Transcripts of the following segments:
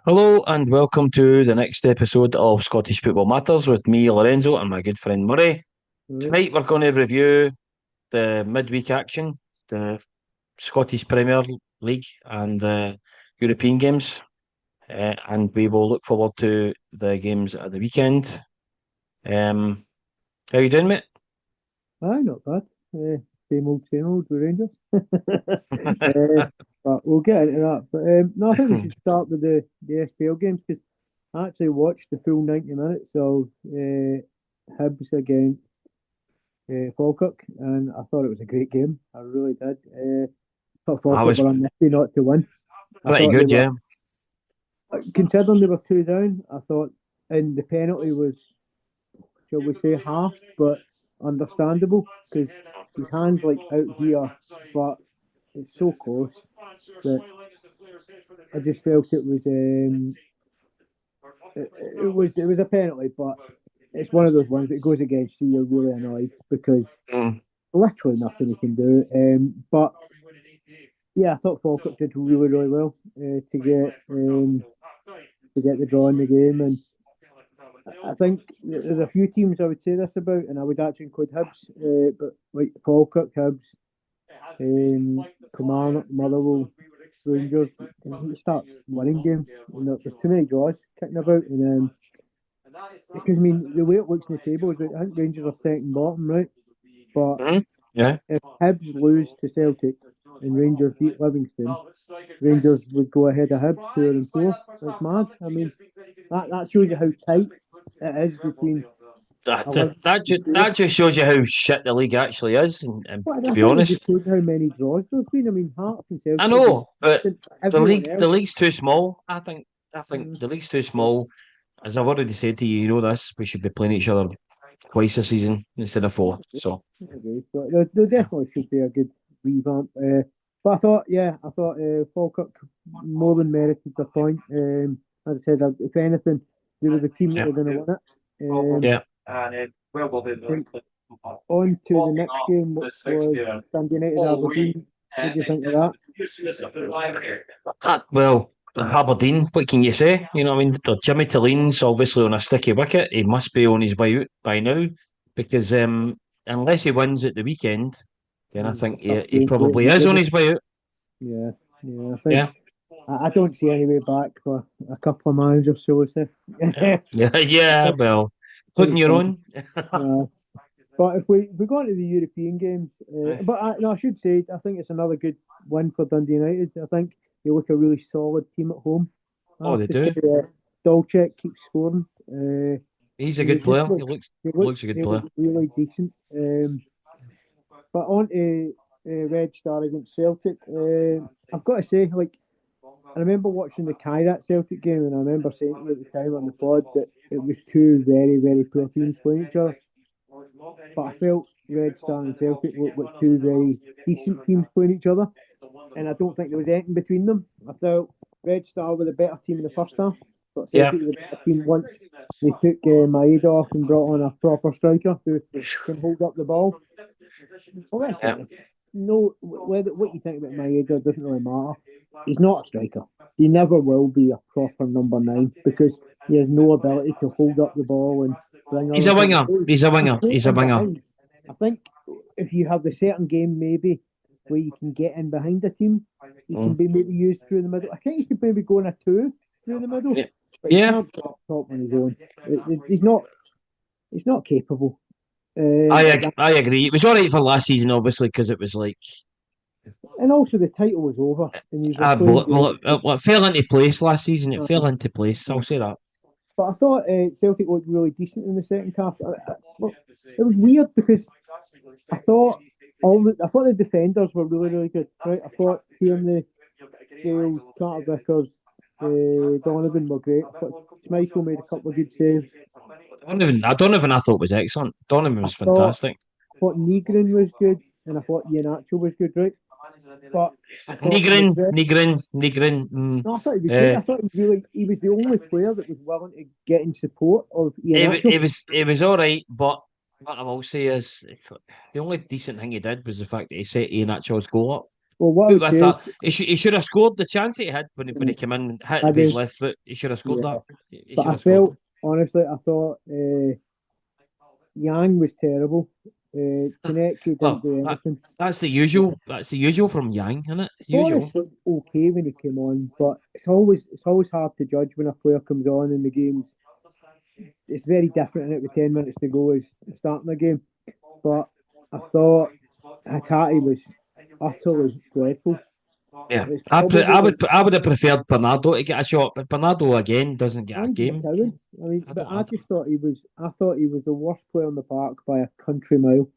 Hello and welcome to the next episode of Scottish Football Matters with me, Lorenzo, and my good friend Murray. Right. Tonight we're going to review the midweek action, the Scottish Premier League and the European games, and we will look forward to the games at the weekend. How you doing, mate? Aye, not bad. Same old with Rangers. But we'll get into that. But no, I think we should start with the SPL games because I actually watched the full 90 minutes of Hibs against Falkirk, and I thought it was a great game. I really did. Thought I Falkirk was were unlucky not to win. I pretty thought they good, were, yeah. considering they were two down, I thought, and the penalty was, shall we say, half, but understandable because his hands like out here, but it's so close that I just felt it was a penalty, but it's one of those ones that goes against you. You're really annoyed because Mm. literally nothing you can do. But yeah, I thought Falkirk did really well to get the draw in the game, and I think there's a few teams I would say this about, and I would actually include Hibs, but like Falkirk, Hibs, Kilmarnock, Motherwell, Rangers, and start winning games. You know, there's too many draws kicking about, and because I mean the way it looks in the table is that I think Rangers are second bottom, right? But Mhm. Yeah. if Hibs lose to Celtic and Rangers beat Livingston, Rangers would go ahead of Hibs, who are in fourth. That's mad. I mean, that shows you how tight it is between That, 11 and that 4th. just shows you how shit the league actually is, and But to I be think it just honest. shows how many draws there's been. I mean, Hearts and I Celtic have been know, but consistent. Everyone the else, league's too small. I think mm, the league's too small. As I've already said to you, you know this. We should be playing each other twice a season instead of four. So I agree. But there yeah, definitely should be a good revamp. But I thought Falkirk more than merited the point. As I said, if anything, they were the team that yeah, were going to win it. yeah. I think on to the next game, which was Dundee United Aberdeen. What do you think of that? Well, Aberdeen. What can you say? You know, what I mean, Jimmy Tilleen's obviously on a sticky wicket. He must be on his way out by now, because unless he wins at the weekend, then I It's a think tough he game for it. probably is on his way out. Yeah, yeah. I think Yeah, I don't see any way back for a couple of managers, so it's yeah, yeah, yeah. Well, putting it's your fine. own. Uh, but if we go into the European games, no, I should say I think it's another good win for Dundee United. I think they look a really solid team at home. I Oh, have they to say, do. Dolchek keeps scoring. He's a They good just player. look they look Looks a good they look player. really decent. But on to Red Star against Celtic. I've got to say, like I remember watching the Kairat Celtic game, and I remember saying to you at the time on the pod that it was two very poor teams playing each other. But I felt Red Star and Celtic looked like two very decent teams playing each other, and I don't think there was anything between them. I felt Red Star were the better team in the first half, but Yeah. Celtic were the better team once they took Maeda off and brought on a proper striker who can hold up the ball. Well, let's be Yeah. honest. No, whether what you think about Maeda doesn't really matter. He's not a striker. He never will be a proper number nine because he has no ability to hold up the ball and bring He's others a into winger. play. He's a He's winger. great He's a in winger. behind. I think if you have the certain game maybe where you can get in behind a team, he can Mm. be maybe used through the middle. I think he could maybe go in a two through the middle, Yeah. but he Yeah. can't go up top on his own. He's not. He's not capable. At that. I agree. It was all right for last season, obviously, because it was like And also the title was over, and you were playing games. it fell into place last season. It Uh, fell into place. I'll uh, say that. but I thought Celtic looked really decent in the second half. Well, it was weird because I thought I thought the defenders were really good. Right, I thought Tierney, Gales, Carter Vickers, Donovan were great. I thought Schmeichel made a couple of good saves. I thought was excellent. Donovan I was thought fantastic. Negrin was good, and I thought Iheanacho was good. Right, but I thought McGregor. Nigrin. No, I thought he was great. I thought he was the only player that was willing to get in support of Iheanacho. It was all right, but what I will say is the only decent thing he did was the fact that he set Ian Achill's goal up. Well, what I Put would with say that, he should have scored the chance he had when he came in, hit I with his do, left foot. He should have scored yeah. that. He But should I have scored. felt, honestly, I thought Yang was terrible. Konechny didn't Well, do anything. that's the usual. That's the usual from Yang, isn't it? It's usual. Forrest was okay when he came on, but it's always hard to judge when a player comes on in the games. It's very different in it with 10 minutes to go as starting the game. But I thought Hatate was utterly dreadful. Yeah, It's probably like I would have preferred Bernardo to get a shot, but Bernardo again doesn't get a Andy game. McCowan. I mean, I but don't. I just thought he was. I thought he was the worst player on the park by a country mile.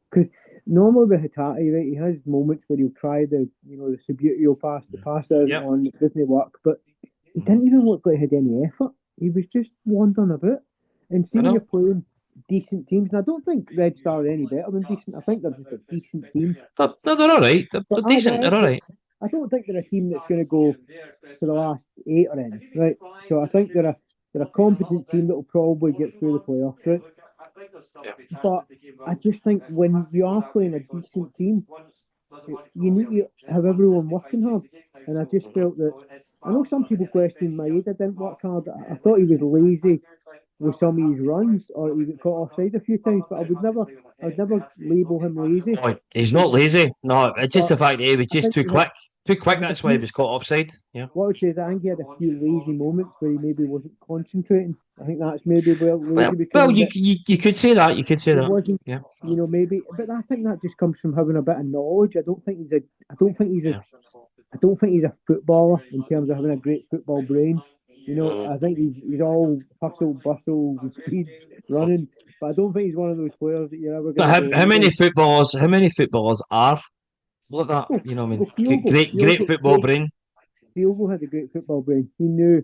Because normally with Hatate, right, he has moments where he'll try the Subbuteo pass, the pass that isn't Yep. on, it doesn't work, but he didn't even look like he had any effort. He was just wandering about. And see I when you're know. playing decent teams, and I don't think Red Star are any better than decent. I think they're just a decent team. They're all right. They're But decent. They're all right. I don't think they're a team that's going to go to the last 8 or anything, right? So I think they're a competent team that will probably get through the playoffs, right? But I just think when you are playing a decent team, you need to have everyone working hard. And I just felt that I know some people question Maeda didn't work hard. I thought he was lazy with some of his runs, or he got caught offside a few times. But I would never label him lazy. Oh, he's not lazy. No, it's just But the fact that he was I just think too he had, quick. Too he quick. had a That's why he few. was caught offside. Yeah. What I would say is I think he had a few lazy moments where he maybe wasn't concentrating. I think that's maybe where lazy became Well, a bit. you could say that. You could say He that. wasn't, Yeah. maybe. But I think that just comes from having a bit of knowledge. I don't think he's a. I don't think he's a. Yeah. I don't think he's a footballer in terms of having a great football brain. Mhm. I think he's all hustle, bustle, and speed, running. But I don't think he's one of those players that you're ever But going to go. how many "Oh, footballers? How many footballers are like that? oh, You know, what I mean, well, Kyogo, great football brain. Diogo had a great football brain. He knew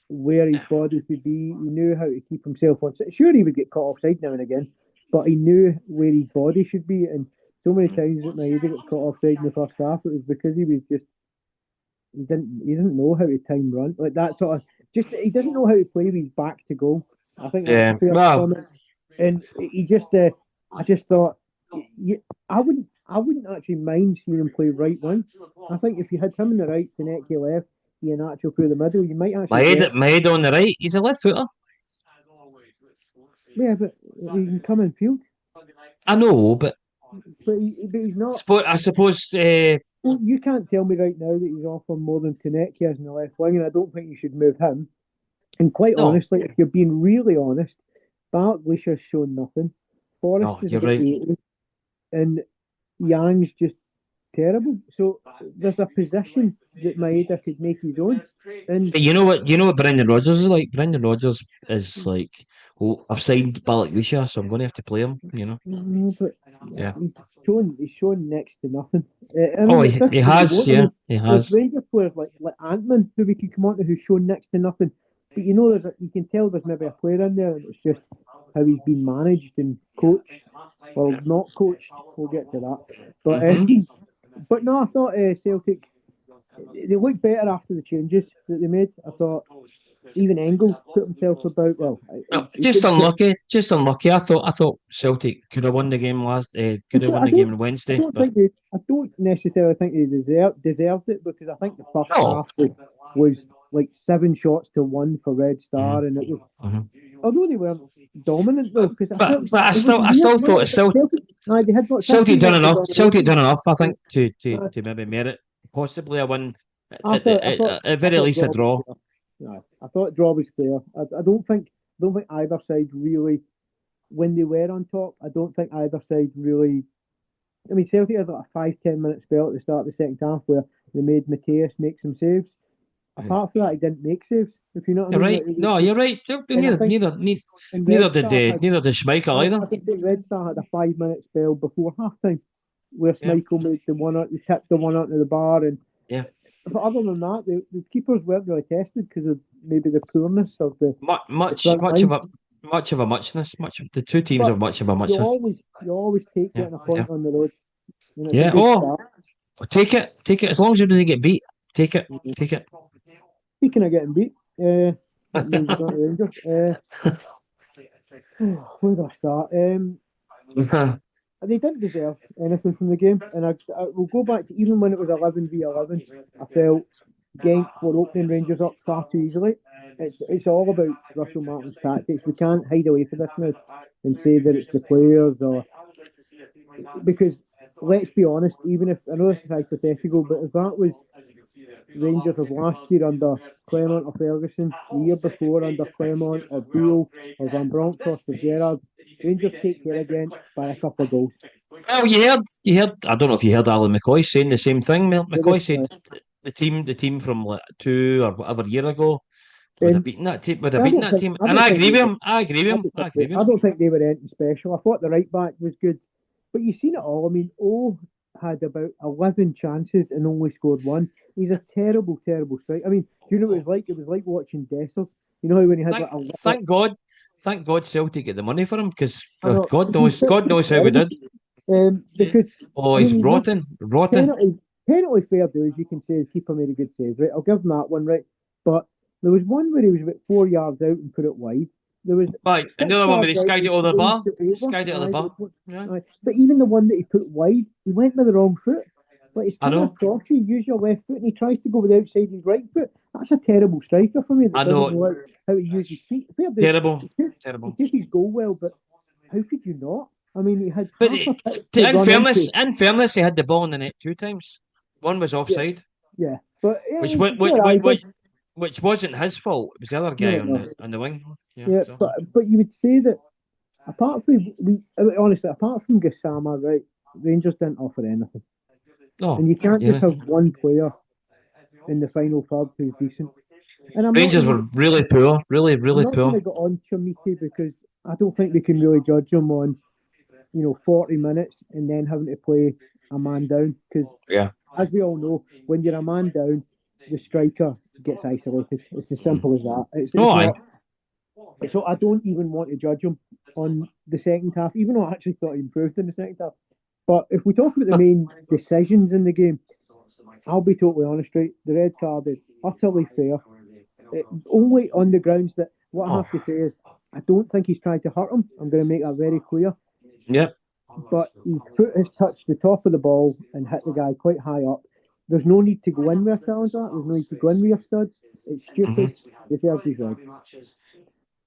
where his Yeah. body should be. He knew how to keep himself on. Sure, he would get caught offside now and again, but he knew where his body should be. And so many times that Maeda got caught offside in the first half, it was because he didn't know how to time run like that sort of. Just he doesn't know how to play with his back to goal. I think that's a Yeah. fair Well, comment. And he just, I just thought, I wouldn't actually mind seeing him play right wing. I think if you had him on the right, Konechny left, Iheanacho through the middle, you might actually get. my head on the right. He's a left footer. Yeah, but he can come in field. I know, but But he's not. I suppose. Well, you can't tell me right now that he's offering more than Konechny as in the left wing, and I don't think you should move him. And quite No, honestly, if you're being really honest, Barkley's has shown nothing. Forrest no, is you're about right. 80, and Yang's just terrible. So there's a position that Maeda could make his own. And But you know what? You know what Brendan Rodgers is like. Brendan Rodgers is like, oh, I've signed Balikwisha, so I'm going to have to play him. You know. but Yeah. he's shown next to nothing. I Oh, mean, it doesn't he mean he has. won't. I Yeah, mean, he there's has. Rangers players like Antman who we could come on to who's shown next to nothing. But you can tell there's maybe a player in there, and it's just how he's been managed and coached. Well, not coached. We'll get to that. But Hmm. but no, I thought Celtic they looked better after the changes that they made. I thought even Engels put himself about. Well, No, he just didn't put. unlucky. Just unlucky. I thought Celtic could have won the game last. Could have won I the game don't. on I Wednesday, don't but think they. I don't necessarily think they deserved it because I think the first no. half was like 7 shots to 1 for Red Mhm, Star, and it was mhm. although they weren't dominant though because I felt But it was I weird. still thought Celtic, aye, they had what Celtic 13 done minutes of enough. Celtic domination. done enough. I Uh, think to maybe merit possibly a win I thought, I thought, at I very thought least a draw was draw. fair. No, I thought draw was fair. I don't think either side really, when they were on top, I don't think either side really. I mean, Celtic had like a 5-10 minute spell at the start of the second half where they made Mateus make some saves. Mhm. Apart from that, he didn't make saves. If you know what I You're mean, right. like, it was No, just, you're right. and I Neither think in Red Star had. neither did Schmeichel either. I think that Red Star had a 5 minute spell before half time where Yeah, Schmeichel made the one out, he tipped the one onto the bar, and yeah. but other than that, the keepers weren't really tested because of maybe the poorness of the front Much of line. a muchness. Much the two teams But have much of a you muchness. always you always take Yeah, getting a yeah, point on the road. It's a yeah. good Oh, start. take it. As long as you don't get beat, take it, take it. Speaking of getting beat, moving on to Rangers. Where do I start? they didn't deserve anything from the game. And I will go back to even when it was 11v11, I felt Genk were opening Rangers up far too easily. It's all about Russell Martin's tactics. We can't hide away from this now and say that it's the players or because let's be honest, even if I know this is hypothetical, but if that was Rangers of last year under Clement or Ferguson, the year before under Clement or Beale or Van Bronckhorst or Gerrard, Rangers take care again by a couple of goals. Well, you heard. I don't know if you heard Alan McCoy saying the same thing. McCoy said the team from like 2 or whatever year ago would have beaten that team. Would have beaten that team, and I agree with him. I agree with him. I agree with him. I don't think they were anything special. I thought the right back was good, but you've seen it all. I mean, O had about 11 chances and only scored one. He's a terrible, terrible strike. I mean, do you know what it was like? It was like watching Dessers. You know how when he had Thank God Celtic get the money for him because God knows how we did. Because he's rotten. Penalty fair dues, you can say the keeper made a good save, right? I'll give him that one, right? But there was one where he was about 4 yards out and put it wide. There was another one where he skied it over the bar. Skied it over the bar. Yeah. But even the one that he put wide, he went with the wrong foot. Like he's coming across you, use your left foot, and he tries to go with the outside his right foot. That's a terrible striker for me. That doesn't know how to use his feet. Terrible. He took his goal well, but how could you not? I mean, he had. But in fairness, he had the ball in the net 2 times. One was offside. Yeah, but which wasn't his fault. It was the other guy on the wing. Yeah, so. but you would say that apart from Gassama, right, Rangers didn't offer anything. And you can't just have one player in the final third who's decent. And Rangers were really poor, really poor. I'm not going to go on Chamiti because I don't think we can really judge him on 40 minutes and then having to play a man down because as we all know, when you're a man down, the striker gets isolated. It's as simple as that. So I don't even want to judge him on the second half, even though I actually thought he improved in the second half. But if we talk about the main decisions in the game, I'll be totally honest, right? The red card is utterly fair. Only on the grounds that what I have to say is I don't think he's trying to hurt him. I'm going to make that very clear. Yep. But his foot has touched the top of the ball and hit the guy quite high up. There's no need to go in with a challenge that. There's no need to go in with your studs. It's stupid. The third is red.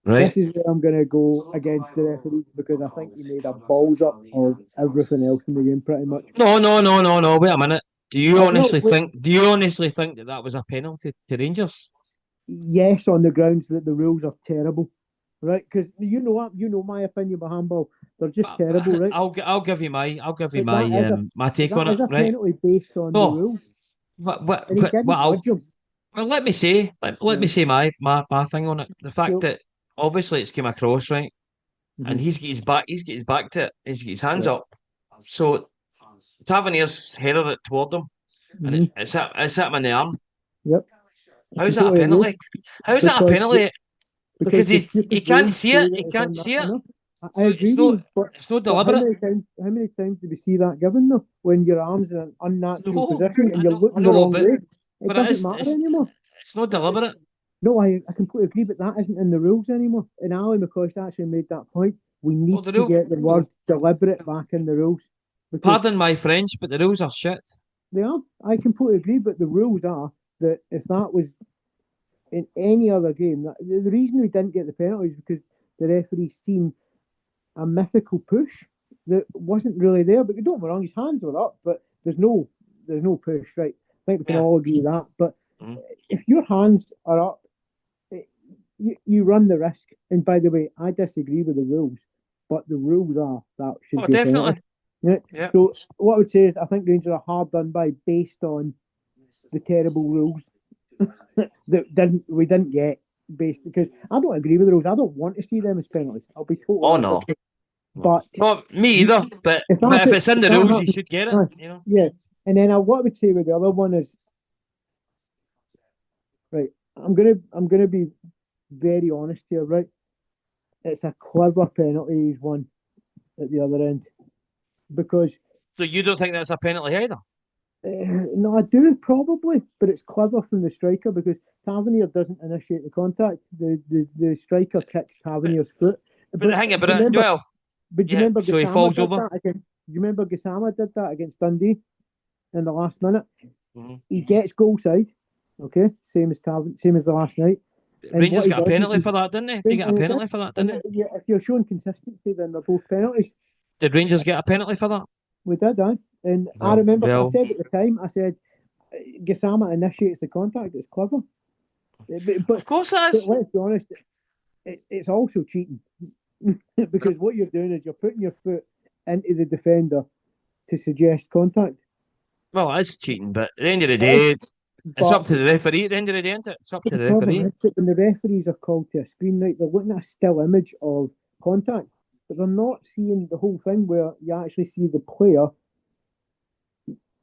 Right. This is where I'm going to go against the referees because I think he made a balls up of everything else in the game pretty much. No. Wait a minute. Do you honestly think that was a penalty to Rangers? Yes, on the grounds that the rules are terrible, right? Because you know my opinion about handball. They're just terrible, right? I'll give you my take on it, right? Penalty based on the rules. Well, let me say my thing on it. The fact that obviously it's came across, right? And he's got his back to it, he's got his hands up. So Tavernier's headed it toward him. And it's hit him in the arm. Yep. How's that a penalty? How's that a penalty? Because he can't see it. He can't see it. I agree. It's not deliberate. How many times do we see that given though? When your arm's in an unnatural position and you're looking the wrong way. It doesn't matter anymore. It's not deliberate. No, I completely agree, but that isn't in the rules anymore. And Ali McCoy actually made that point. We need to get the word deliberate back in the rules. Pardon my French, but the rules are shit. They are. I completely agree, but the rules are that if that was in any other game, the reason we didn't get the penalty is because the referee seen a mythical push that wasn't really there. But don't get me wrong, his hands were up, but there's no push, right? I think we can all agree that. But if your hands are up, you run the risk. And by the way, I disagree with the rules, but the rules are that should be definitely. Yeah. So what I would say is I think Rangers are hard done by based on the terrible rules that we didn't get based because I don't agree with the rules. I don't want to see them as penalties. I'll be totally honest. But not me either. But if it's in the rules, you should get it. Yeah. And then what I would say with the other one is right. I'm gonna be very honest here, right? It's a clever penalty he's won at the other end because. So you don't think that's a penalty either? No, I do probably, but it's clever from the striker because Tavernier doesn't initiate the contact. The striker kicks Tavernier's foot. But hang about it, well. But you remember so he falls over. you remember Gassama did that against Dundee in the last minute? Mhm. He gets goal side, okay, same as the last night. And Rangers what he got a does penalty is for that, didn't they? They got a penalty for that, and didn't if you're showing consistency, then they're both penalties. they? Did Rangers get a penalty for that? We did, aye. And I Well, remember I well, said at the time, I said, Gassama initiates the contact. It's clever, of course it but is. let's be honest, it's also cheating because what you're doing is you're putting your foot into the defender to suggest contact. Well, it is cheating, but at the end of the It is, day, it's up but to the referee. At the end of the day, isn't it? It's up to the the problem referee. is that when the referees are called to a screen, right, they're looking at a still image of contact, but they're not seeing the whole thing where you actually see the player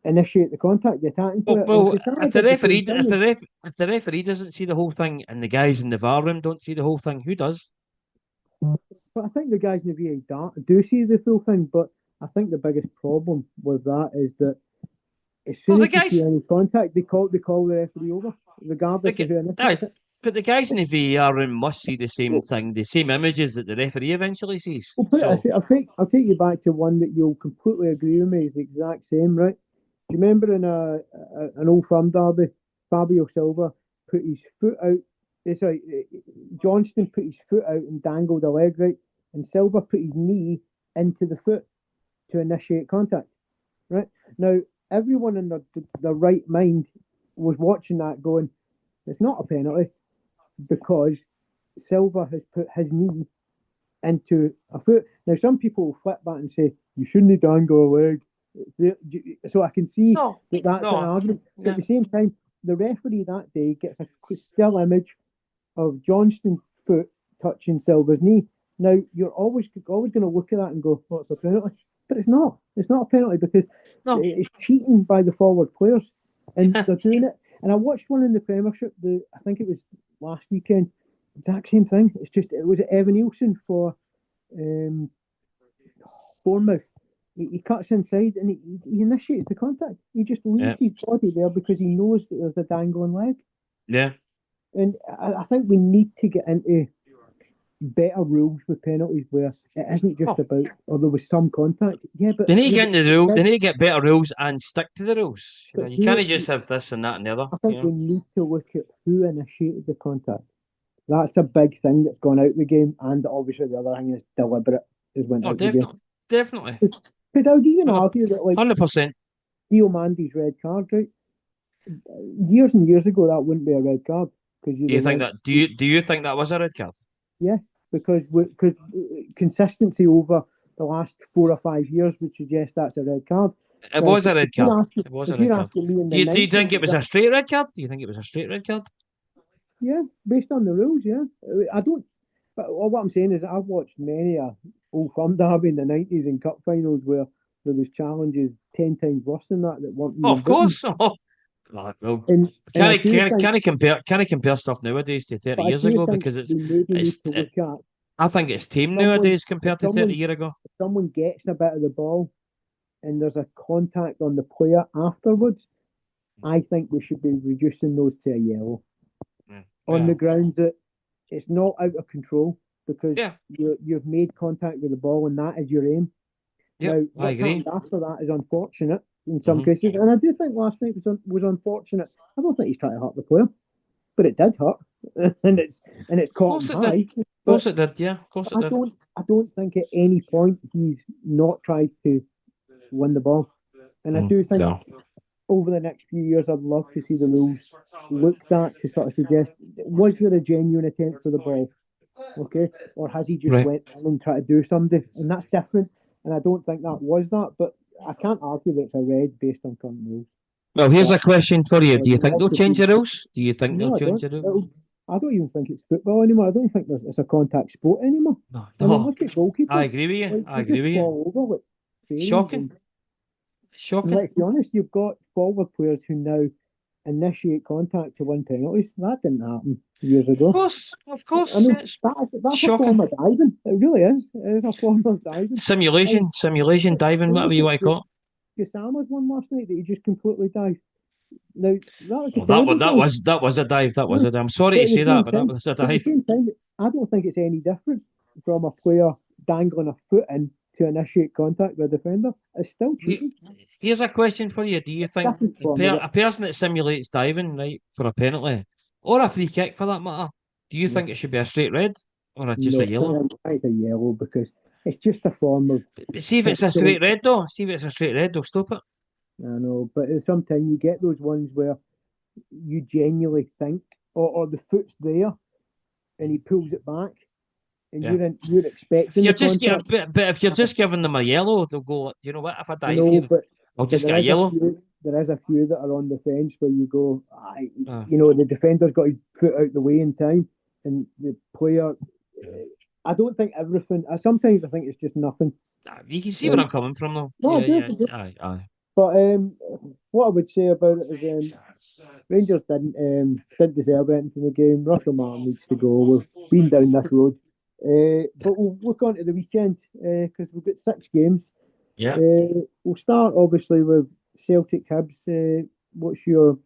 initiate the contact, the attacking Well, player. well, if Gassama the did the referee, same if thing. the if the referee doesn't see the whole thing, and the guys in the VAR room don't see the whole thing, who does? But I think the guys in the VAR do see the full thing, but I think the biggest problem with that is that as Well, soon the as you see guys, any contact, they call the referee over, regardless of who aye, initiates it. but the guys in the VAR room must see the same thing, the same images that the referee eventually sees. We'll put it this So, way, I'll take you back to one that you'll completely agree with me is the exact same, right? Do you remember in an Old Firm derby, Fabio Silva put his foot out? Sorry, Johnston put his foot out and dangled a leg, right? And Silva put his knee into the foot to initiate contact, right? Now, everyone in their right mind was watching that going, it's not a penalty because Silva has put his knee into a foot. Now, some people will flip back and say, you shouldn't have dangled a leg. So I can see no, that that's an no, argument. But yeah, at the same time, the referee that day gets a still image of Johnston's foot touching Silva's knee. Now, you're always going to look at that and go, "What's a penalty?" But it's not. It's not a penalty because no. it's cheating by the forward players, and they're doing it. And I watched one in the Premiership. I think it was last weekend. Exact same thing. It was Evan Nielsen for um, Bournemouth. He cuts inside and he initiates the contact. He just Yeah, leaves his body there because he knows that there's a dangling leg. yeah. And I think we need to get into better rules with penalties where it isn't just Oh, about, or there was some contact. Yeah, but they need to yeah, get but into the rule. They need to get better rules and stick to the rules. You know, you who? can't just have this and that and the other. I You think know. we need to look at who initiated the contact. That's a big thing that's gone out the game, and obviously the other thing is deliberate has went Oh, out the game. definitely, definitely, Because I would even 100 argue that like 100%. Diomandi's red card, right? Years and years ago, that wouldn't be a red card because you'd Do you have think went, that? Do you think that was a red card? yeah, because consistency over the last 4 or 5 years would suggest that's a red card. It Now, was a red card. It was a if red you're card. asking me in Do the you nineties, think it was a straight red card? Do you think it was a straight red card? yeah, based on the rules, yeah, I don't. But what I'm saying is, I've watched many a Old Firm derby in the '90s and cup finals where there was challenges 10 times worse than that weren't Oh, even of written. course. Oh, well, And I do think, can I compare stuff nowadays to but 30 I years do ago think because we maybe need it's to look at I think it's tame someone nowadays if compared to 30 years ago. someone gets a bit of the ball and there's a contact on the player afterwards, I think we should be reducing those to a yellow on Yeah, the grounds that it's not out of control because yeah, you've made contact with the ball and that is your aim. yep. Now, I what's agree. happened after that is unfortunate in some Hmm. cases, and I do think last night was unfortunate. I don't think he's trying to hurt the player, but it did hurt, and it's Of caught course him it did. high. Of But course it did. Yeah, of course it did. I don't think at any point he's not tried to win the ball, and I do think No. over the next few years, I'd love to see the rules looked at to sort of suggest was there a genuine attempt for the ball, okay, or has he just Right. went in and tried to do something, and that's different. And I don't think that was that, but I can't argue that it's a red based on current rules. Well, here's But a question for you. I Do would you think love they'll to change see. the rules? Do you think they'll No, I change don't. the rules? I don't even think it's football anymore. I don't think it's a contact sport anymore. No, I mean, no. look at I goalkeepers. agree with you. Like, I they agree just with you. fall over like fairies. Shocking. And Shocking. let's be honest, you've got forward players who now initiate contact to win penalties. That didn't happen years ago. Of I course. mean, It's that's a shocking. form of diving. It really is. It is a form of diving. And Simulation, diving, whatever look you at want to call it. Gassama's one last night that he just completely dived. Now, that was a Oh, that terrible was that dive. was that was a dive. That was Yeah. a dive. I'm sorry But to at the say that, same but that time, was a dive. I don't think it's any different from a player dangling a foot in to initiate contact with the defender is still cheating. Here's a question for you. Do you think a person that simulates diving, right, for a penalty or a free kick for that matter, do you think it should be a straight red or just a yellow? I think it's a yellow because it's just a form of. But see if it's a straight red though. See if it's a straight red, they'll stop it. I know, but sometimes you get those ones where you genuinely think, or the foot's there, and he pulls it back, and you're expecting. You're just but if you're just giving them a yellow, they'll go. You know what? If I dive here, I'll just get a yellow. There is a few that are on the fence where you go, the defender's got his foot out the way in time, and the player. I don't think everything. Sometimes I think it's just nothing. You can see where I'm coming from, though. No, aye. But what I would say about it is Rangers didn't deserve anything in the game. Russell Martin needs to go. We've been down this road. But we'll look on to the weekend because we've got 6 games. Yeah. We'll start obviously with Celtic Hibs. What's your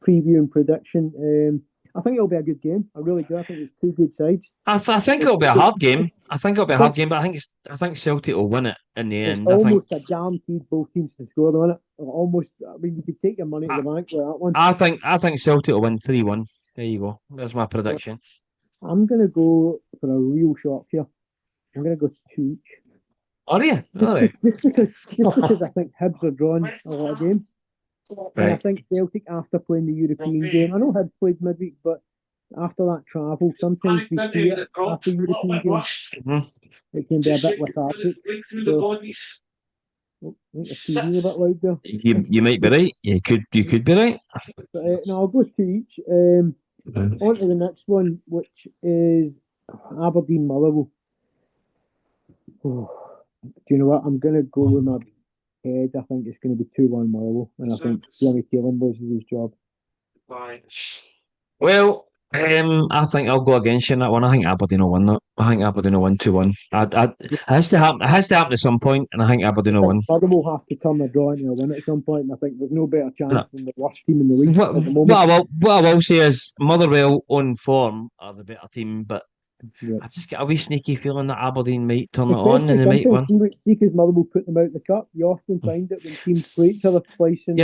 preview and prediction? I think it'll be a good game. I really do. I think it's 2 good sides. I think it'll be a hard game. But I think Celtic will win it in the end. It's almost a guaranteed both teams to score, though, isn't it? Almost. I mean, you could take your money to the bank with that one. I think Celtic will win 3-1. There you go. That's my prediction. I'm going to go for a real shock here. I'm going to go 2 each. Are you? All right. Just because I think Hibs are drawing a lot of games. Right. And I think Celtic, after playing the European game, I know Hibs played midweek, but after that travel, sometimes we see it after European games. It can be a bit lethargic. So, I think the TV a bit loud there. You might be right. You could be right. But, no, I'll go 2 each. On to the next one, which is Aberdeen Motherwell. Oh, do you know what? I'm going to go with my head. I think it's going to be 2-1 Motherwell, and I think Jimmy Keelan loses his job. Well, I think I'll go against you in that one. I think Aberdeen will win that. I think Aberdeen will win 2-1. It has to happen. It has to happen at some point, and I think Aberdeen will win. Motherwell will have to turn a draw into a win at some point, and I think there's no better chance than the worst team in the league at the moment. What I will say is Motherwell on form are the better team, but I just get a wee sneaky feeling that Aberdeen might turn it on and they might win. Because Motherwell put them out of the cup, you often find that when teams play each other twice in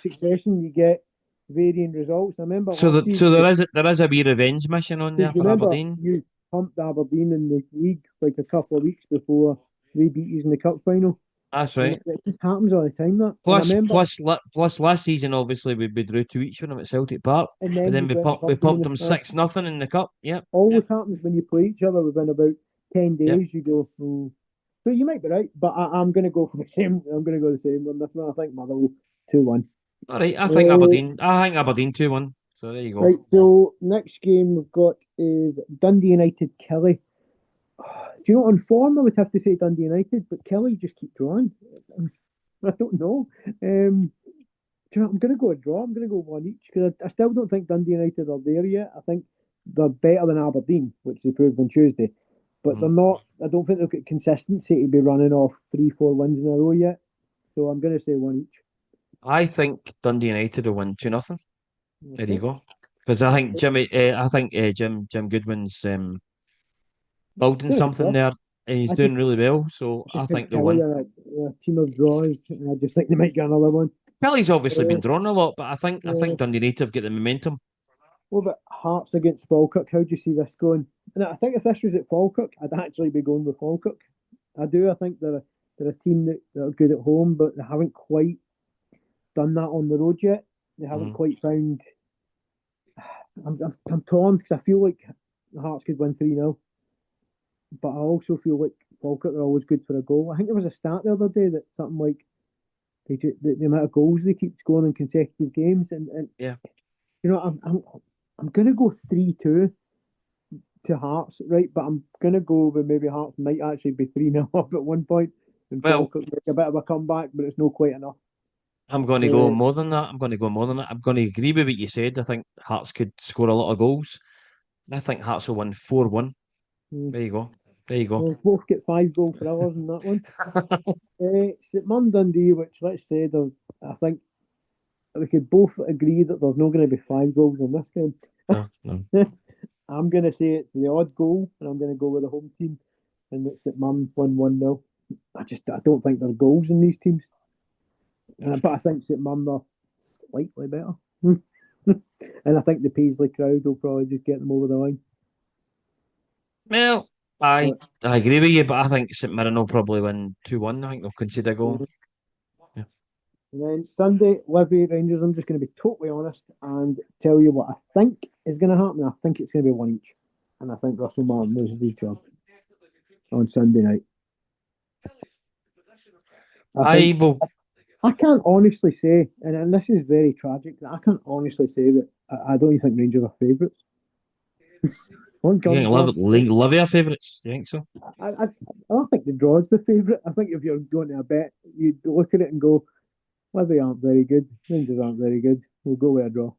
succession, you get varying results. I remember. So there is a wee revenge mission on there for Aberdeen. You pumped Aberdeen in the league like a couple of weeks before they beat you in the cup final. That's right. It just happens all the time. That plus last season, obviously we drew 2 each with them at Celtic Park, and then we pumped them 6-0 in the cup. Yeah, always happens when you play each other within about 10 days. Yep. You go, so you might be right, but I'm going to go for the same. I'm going to go the same on this one. I think Motherwell 2-1. All right, I think Aberdeen 2-1. So there you go. Right, so next game we've got is Dundee United Kelly. Do you know, on form I would have to say Dundee United, but Kelly just keep drawing. I don't know. Do you know, I'm going to go a draw. I'm going to go 1 each because I still don't think Dundee United are there yet. I think they're better than Aberdeen, which they proved on Tuesday, but they're not. I don't think they've got consistency to be running off 3-4 wins in a row yet. So I'm going to say 1 each. I think Dundee United will win 2-0. Okay. There you go. Because I think Jim Goodwin's building something there, and he's doing really well. So I think they'll win. A team of draws, and I just think they might get another one. Kelly's obviously been drawn a lot, but I think Dundee United have got the momentum. What about Hearts against Falkirk? How do you see this going? And I think if this was at Falkirk, I'd actually be going with Falkirk. I do. I think they're a team that are good at home, but they haven't quite done that on the road yet. They haven't quite found. I'm torn because I feel like the Hearts could win 3-0, but I also feel like Falkirk are always good for a goal. I think there was a stat the other day that something like the amount of goals they keep scoring in consecutive games, and yeah, you know, I'm gonna go 3-2 to Hearts, right? But I'm gonna go with maybe Hearts might actually be 3-0 up at one point, and Falkirk make a bit of a comeback, but it's not quite enough. I'm going to go more than that. I'm going to agree with what you said. I think Hearts could score a lot of goals. I think Hearts will win 4-1. There you go. We'll both get 5 goal thrillers in that one. St Mirren Dundee, which let's say I think we could both agree that there's not going to be 5 goals in this game. No. I'm going to say it's the odd goal, and I'm going to go with the home team, and it's St Mirren 1-1-0. I don't think there's goals in these teams. But I think St Mirren are slightly better. And I think the Paisley crowd will probably just get them over the line. Well, I But I agree with you, but I think St Mirren will probably win 2-1. I think they'll concede a goal. yeah. Yeah. And then Sunday, Livy Rangers. I'm just going to be totally honest and tell you what I think is going to happen. I think it's going to be one each, and I think Russell Martin loses his job on Sunday night. I think I will. I can't honestly say, and this is very tragic. I can't honestly say that I don't even think Rangers are favourites. On You think God, Livy are favourites? Do you think so? I don't think the draw is the favourite. I think if you're going to a bet, you look at it and go, Livy aren't very good, Rangers aren't very good. We'll go with a draw.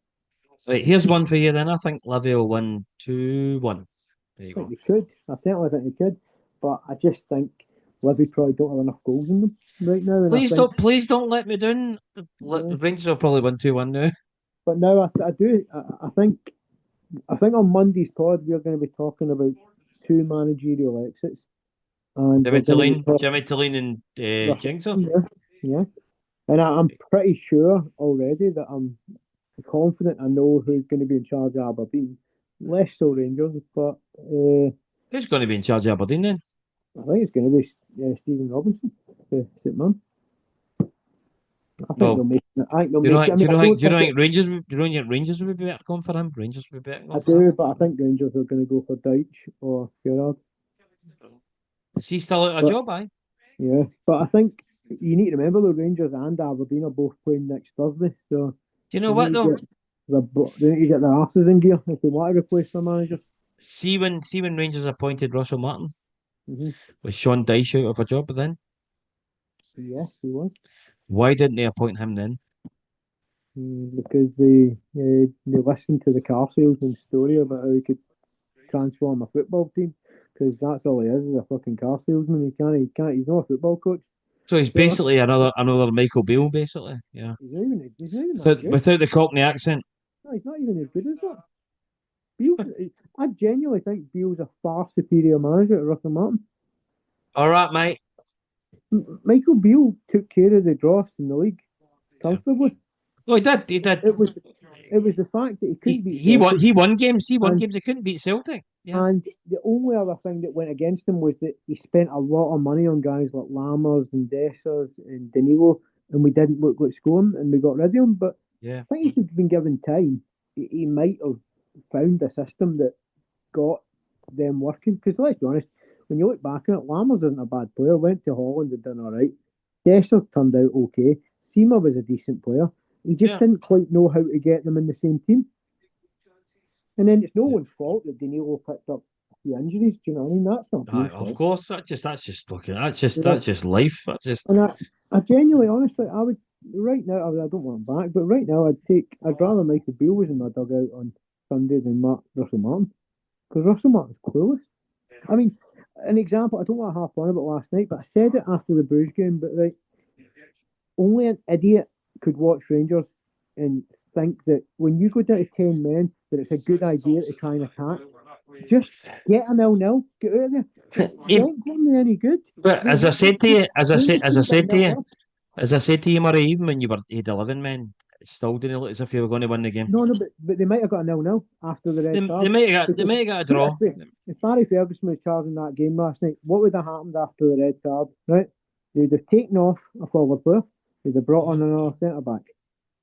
Right, here's one for you then. I think Livy will win 2-1. There you I think go. they could. I certainly think they could, but I just think Livy probably don't have enough goals in them right now, and I think. Please don't let me down. Yeah. The Rangers will probably win 2-1 now. But now I do. I think on Monday's pod we're going to be talking about two managerial exits, and we're going to be talking Jimmy Tulane and Russell. Jingser. Yeah, yeah. And I'm pretty sure already that I'm confident I know who's going to be in charge of Aberdeen. Less so Rangers, but Who's going to be in charge of Aberdeen then? I think it's going to be Stephen Robinson, St. Man. I think they'll Well, make it. I think they'll make it. I mean, I don't do you think know it, think Rangers? Do you know think Rangers would be better going for him? Rangers would be better I going for him. do, but I think Rangers are going to go for Deitch or Gerrard. Is he still out of a But job? Aye. yeah, but I think you need to remember the Rangers and Aberdeen are both playing next Thursday, so Do you know they what need to though? get they need to get their asses in gear if they want to replace their manager. See when Rangers appointed Russell Martin, Hmm. was Sean Dyche out of a job then? Yes, he was. Why didn't they appoint him then? Because they listened to the car salesman's story about how he could transform a football team. Because that's all he is a fucking car salesman. He can't. He's not a football coach. So he's So basically another Michael Beale, basically. Yeah. he's not even that So good. without the Cockney accent. No, he's not even as good as that. Beale, I genuinely think Beale's a far superior manager to Russell Martin. All right, mate. Michael Beale took care of the dross in the league Yeah. comfortably. Oh, he did. He did. It was the fact that he He couldn't beat he won. Celtic, He won games. He won and games. He couldn't beat Celtic. Yeah. and the only other thing that went against him was that he spent a lot of money on guys like Lammers and Dessers and Danilo, and we didn't look like scoring, and we got rid of him. But Yeah. I think if he'd been given time, he might have found a system that got them working. Because let's be honest, when you look back at it, Lammers isn't a bad player. Went to Holland and done all right. Dessers turned out okay. Seamer was a decent player. He just Yeah. didn't quite know how to get them in the same team. And then it's no one's fault that Danilo picked up a few injuries. Do you know what I mean? That's not Aye, Beale's of fault. course. That's just fucking. You know, That's just life. That's just. and I genuinely, honestly, I would right now. I don't want him back, but right now, I'd rather Michael Beale was in my dugout on Sunday than Russell Martin, because Russell Martin's clueless. I mean, an example. I don't want to harp on about last night, but I said it after the Bruges game. But right, only an idiot could watch Rangers and think that when you go down to 10 men, that it's a good idea to try and attack. Just get a 0-0, get out of there. They If, ain't going to be any good. but as I said to you, as I said to you, Murray, even when you had 11 men, it still didn't look as if you were going to win the game. No, but they might have got a 0-0 after the red card. They might have got a Put it draw. this way, if Barry Ferguson was charging that game last night, what would have happened after the red card? Right? They'd have taken off a forward player. They'd have brought on another centre back.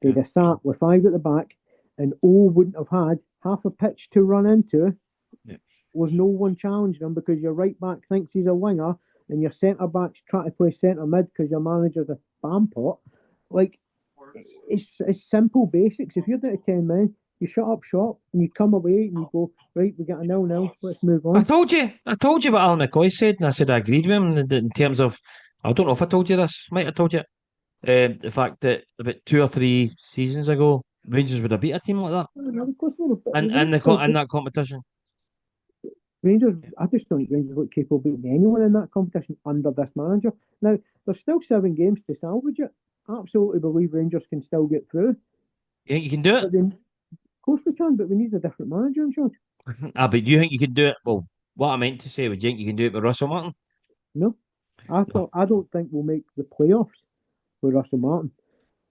They'd have sat with five at the back, and O wouldn't have had half a pitch to run into. Yeah. Was no one challenging him because your right back thinks he's a winger, and your centre back's trying to play centre mid because your manager's a spam pot. Like, it's simple basics. If you're down to 10 men, you shut up shop and you come away and you go, right, we got a 0-0, let's move on. I told you what Alan McCoy said, and I said I agreed with him in terms of. I don't know if I told you this. Might have told you. The fact that about 2 or 3 seasons ago, Rangers would have beat a team like that Of course, in that competition. Rangers, I just don't think Rangers look capable of beating anyone in that competition under this manager. Now, there's still 7 games to salvage it. I absolutely believe Rangers can still get through. You think you can do it? But then, of course we can, but we need a different manager in charge. But do you think you can do it? Well, what I meant to say, would you think you can do it with Russell Martin? No. I don't think we'll make the playoffs with Russell Martin.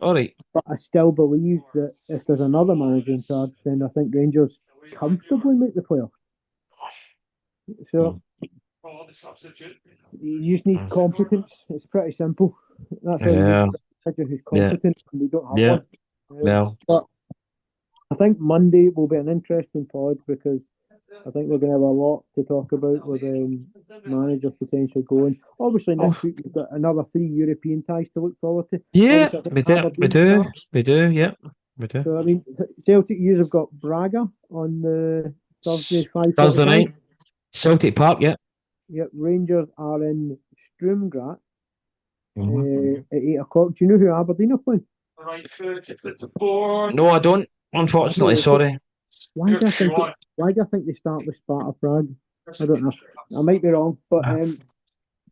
All right. But I still believe that if there's another manager in charge, then I think Rangers comfortably make the playoffs. So you just need competence. It's pretty simple. That's all you need. Yeah. A manager who's Yeah. competent, and we don't have Yeah. one. Well. But I think Monday will be an interesting pod because I think we're going to have a lot to talk about with manager potential going. Obviously, next week we've got another 3 European ties to look forward to. Yeah, Obviously, I think we do. We Aberdeen do. starts. We do. Yeah, we do. So I mean, Celtic you have got Braga on the Thursday Thursday 5:45. night, Celtic Park. Yeah. Yep, Rangers are in Sturmgrat Mhm. at 8 o'clock. Do you know who Aberdeen are playing? No, I don't. I Unfortunately, don't. sorry. Why do I think? Why do I think they start with Sparta Prague? I don't know. I might be wrong, but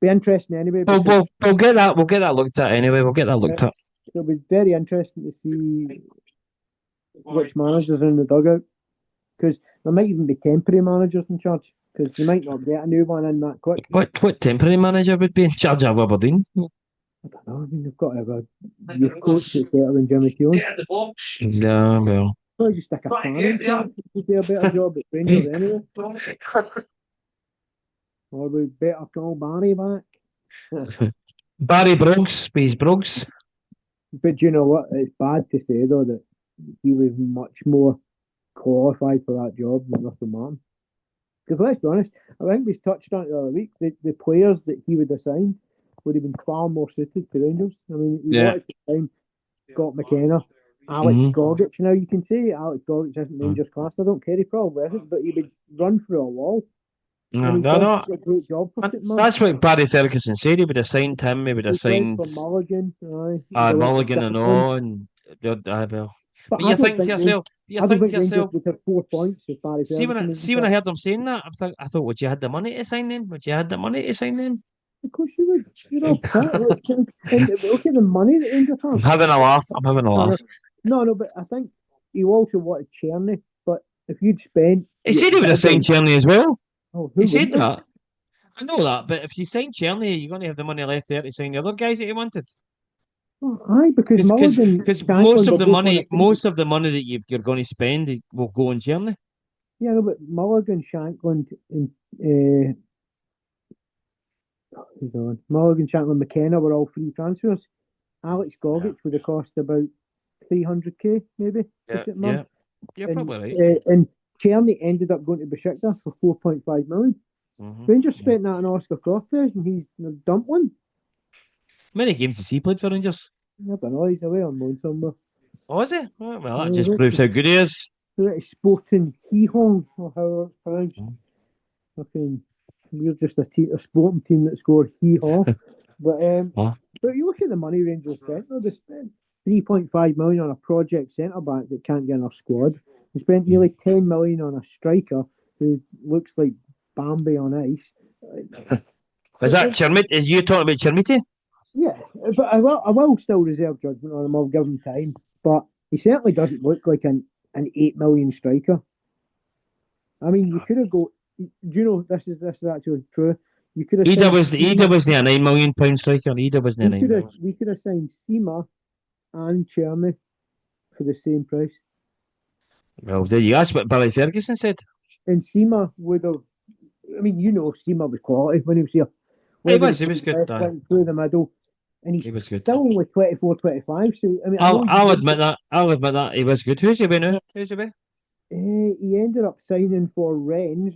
be interesting anyway We'll, because we'll get that. We'll get that looked at anyway. We'll get that looked at. it'll be very interesting to see which managers are in the dugout because there might even be temporary managers in charge because they might not get a new one in that quick. What temporary manager would be in charge of Aberdeen? I don't know. I mean, they've got to have a youth coach that's better than Jimmy Keown. Yeah, well. Probably just stick a fan in charge to do a better job at Rangers anyway. Or we better call Barry back. Barry Brooks, he's Brooks. But you know what? It's bad to say though that he was much more qualified for that job than Russell Martin. Because let's be honest, I think we touched on it the other week. The players that he would assign would have been far more suited to Rangers. I mean, he wanted to sign Scott McKenna, Alex Gogic. Now you can say Alex Gogic isn't Rangers class. I don't care, he probably isn't, but he would run through a wall. No. A great job for That's what Barry Ferguson said. He would have signed him. He would have signed for Mulligan, Mulligan and all. And well. But you think to yourself, Rangers would have 4 points if Barry Ferguson. See when I heard them saying that, I thought, would you had the money to sign them? Would you had the money to sign them? Of course you would. You're all cut. And look at the money that Rangers have. I'm having a laugh. I'm having a laugh. No, but I think he also wanted Czerny. But if you'd spent, he said he would have signed Czerny as well. Oh, he said that. I know that, but if you sign Czerny, you're going to have the money left there to sign the other guys that you wanted. Oh, aye, because most of the money that you're going to spend will go on Czerny. Yeah, no, but Mulligan, Shankland, and McKenna were all free transfers. Alex Gogic would have cost about 300k, maybe. You're probably right. And Czerny ended up going to Besiktas for 4.5 million. Rangers spent that on Oscar Cortez, and he's dumped one. How many games has he played for Rangers? I don't know. He's away on loan somewhere. Oh, is he? Well, that just proves how good he is. Sporting Gijón, or how it's pronounced. Fucking, we're just a sporting team that scored Gijón. But you look at the money Rangers spent. They spent 3.5 million on a project centre back that can't get in our squad. They spent nearly 10 million on a striker who looks like Bambi on ice. Is that Chermit? Is you talking about Chermiti? Yeah, but I will still reserve judgment on him. I'll give him time. But he certainly doesn't look like an 8 million striker. I mean, you could have go. Do you know this is actually true? You could have. Ida was the £9 million striker. Ida was the £9 million. We could have signed Sima and Czerny for the same price. Well, there you go. That's what Barry Ferguson said. And Sima would have. I mean, Sima was quality when he was here. He was good. Went through the middle, and he was good. Still only 24, 25. So I mean, I'll admit that he was good. Who's he been now? He ended up signing for Rennes,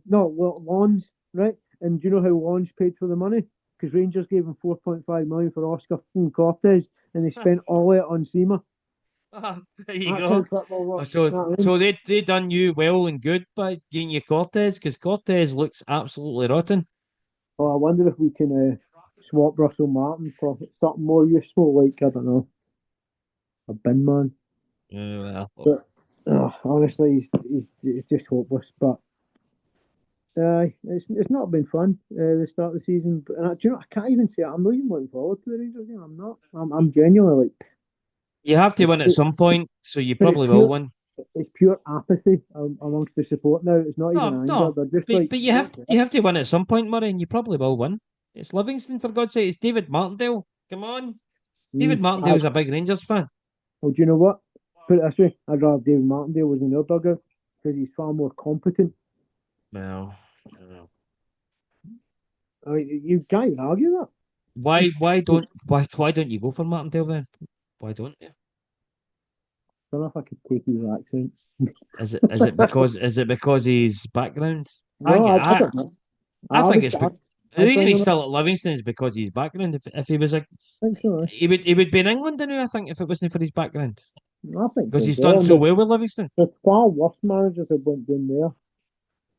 Lons, right? And do you know how Lons paid for the money? Because Rangers gave him 4.5 million for Oscar Cortez, and they spent all it on Sima. There you go. So they done you well and good by getting you Cortez, because Cortez looks absolutely rotten. Oh, I wonder if we can swap Russell Martin for something more useful, like, I don't know, a bin man. But, honestly, he's just hopeless. But it's not been fun the start of the season. But do you know, I can't even say it. I'm not even looking forward to the Rangers game. I'm not. I'm genuinely like. You have to win at some point, so you probably will win. It's pure apathy amongst the support now. It's not even anger. But you have to win at some point, Murray, and you probably will win. It's Livingston, for God's sake. It's David Martindale. Come on. David Martindale's a big Rangers fan. Well, do you know what? Put it this way, I'd rather David Martindale was in their dugout because he's far more competent. Well, I don't know. I mean, you can't even argue that. Why don't you go for Martindale then? Why don't you? I don't know if I could take his accent. Is it because his background? No, I don't know. I think it's I the reason bring he's him up. still at Livingston is because his background. If he was I think so. he would be in England now, I think, if it wasn't for his background. I think Because so. he's done so well with Livingston. There's far worse managers that went in there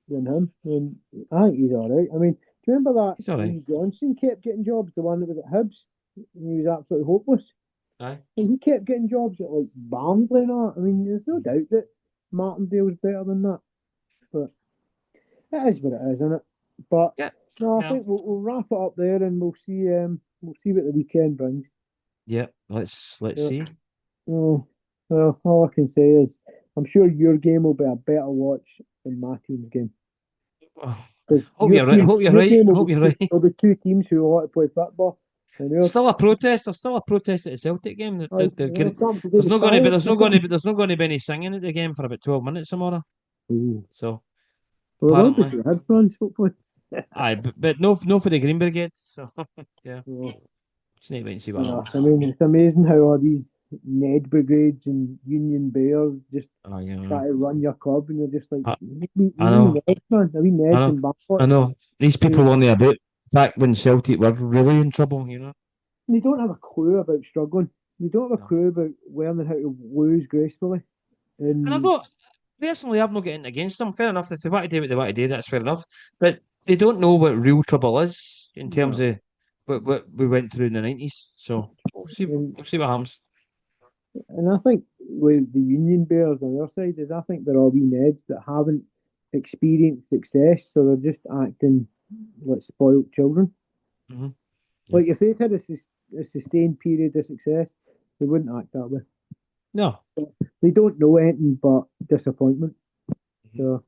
than him. And I think he's all right. I mean, do you remember that He's all right. Lee Johnson kept getting jobs, the one that was at Hibs? And he was absolutely hopeless. Aye. And he kept getting jobs at like Barnsley and all that. I mean, there's no doubt that Martindale's better than that. But it is what it is, isn't it? But Yeah. no, I think we'll wrap it up there and we'll see what the weekend brings. Yeah, let's Yeah. see. Oh, well, all I can say is I'm sure your game will be a better watch than my team's game. Oh, 'Cause hope your you're right. team- Hope you're your right. game will Hope be you're two- right. There'll be two teams who want to play football. And yours, Still a protest. There's still a protest at the Celtic game. There's not going to be any singing at the game for about 12 minutes tomorrow. Ooh. So Well, there'll be apparently, some head fans, hopefully. aye, but no for the Green Brigade. So yeah, Yeah. just need to wait and see what Yeah, happens. I mean, it's amazing how all these Ned Brigades and Union Bears just Oh yeah, try to run your club, and you're just like, I- we I know. Neds, man. Are we Neds I know. and Bamford? I know these people only about back when Celtic were really in trouble. You know. They don't have a clue about struggling. They don't have a No. clue about learning how to lose gracefully. And I thought, personally, I've not getting against them. Fair enough. If they want to do what they want to do, that's fair enough. But they don't know what real trouble is in terms of what we went through in the 90s. So we'll see. We'll see what happens. And I think with the Union Bears on their side is I think they're all wee Neds that haven't experienced success, so they're just acting like spoilt children. Mhm. Like if they'd had a sustained period of success, they wouldn't act that way. No. They don't know anything but disappointment. So,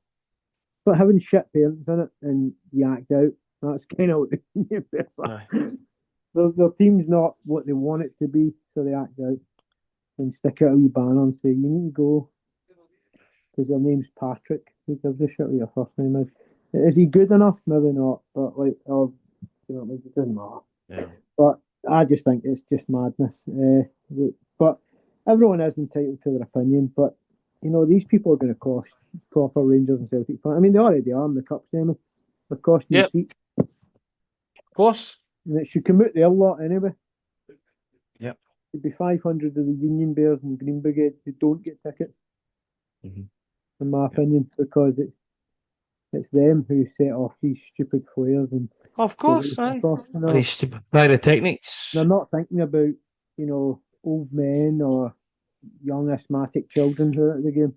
but having shit parents in it and you act out, that's kind of what the Union Bears are. Their team's not what they want it to be, so they act out and stick out a wee banner and say, you need to go because your name's Patrick. Who gives a shit what your first name is? Is he good enough? Maybe not, but like, you know, it doesn't matter. Yeah. But I just think it's just madness. But everyone is entitled to their opinion. But you know, these people are going to cost proper Rangers and Celtic fans. I mean, they already are in the cup semi. They're costing you seats. Of course. And it should come out their lot anyway. Yep. It'd be 500 of the Union Bears and Green Brigade who don't get tickets, in my opinion, because it's them who set off these stupid flares and Of course, aye. These stupid pyrotechnics. They're not thinking about, you know, old men or young asthmatic children who are at the game.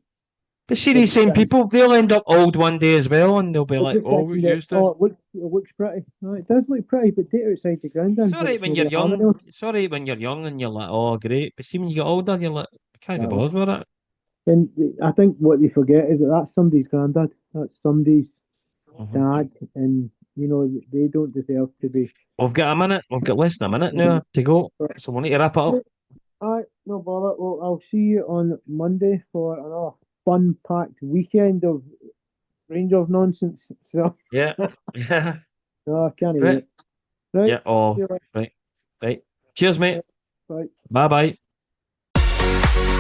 But see, these same people, they'll end up old one day as well, and they'll be They're like, just "Oh, we thinking that, used to." oh, it looks pretty. No, it does look pretty, but take it outside the ground. Then, Sorry when you're young. Sorry when you're young and you're like, "Oh, great," but see when you get older, you're like, "I can't be bothered with it." And I think what they forget is that that's somebody's granddad, that's somebody's dad, and you know they don't deserve to be. We've got a minute. We've got less than a minute now to go, so we'll need to wrap it up. Alright, no bother. Well, I'll see you on Monday for another fun-packed weekend of Rangers nonsense. So yeah, yeah. No, I can't wait. Right. Yeah. Oh, right. Cheers, mate. Bye. Bye, bye.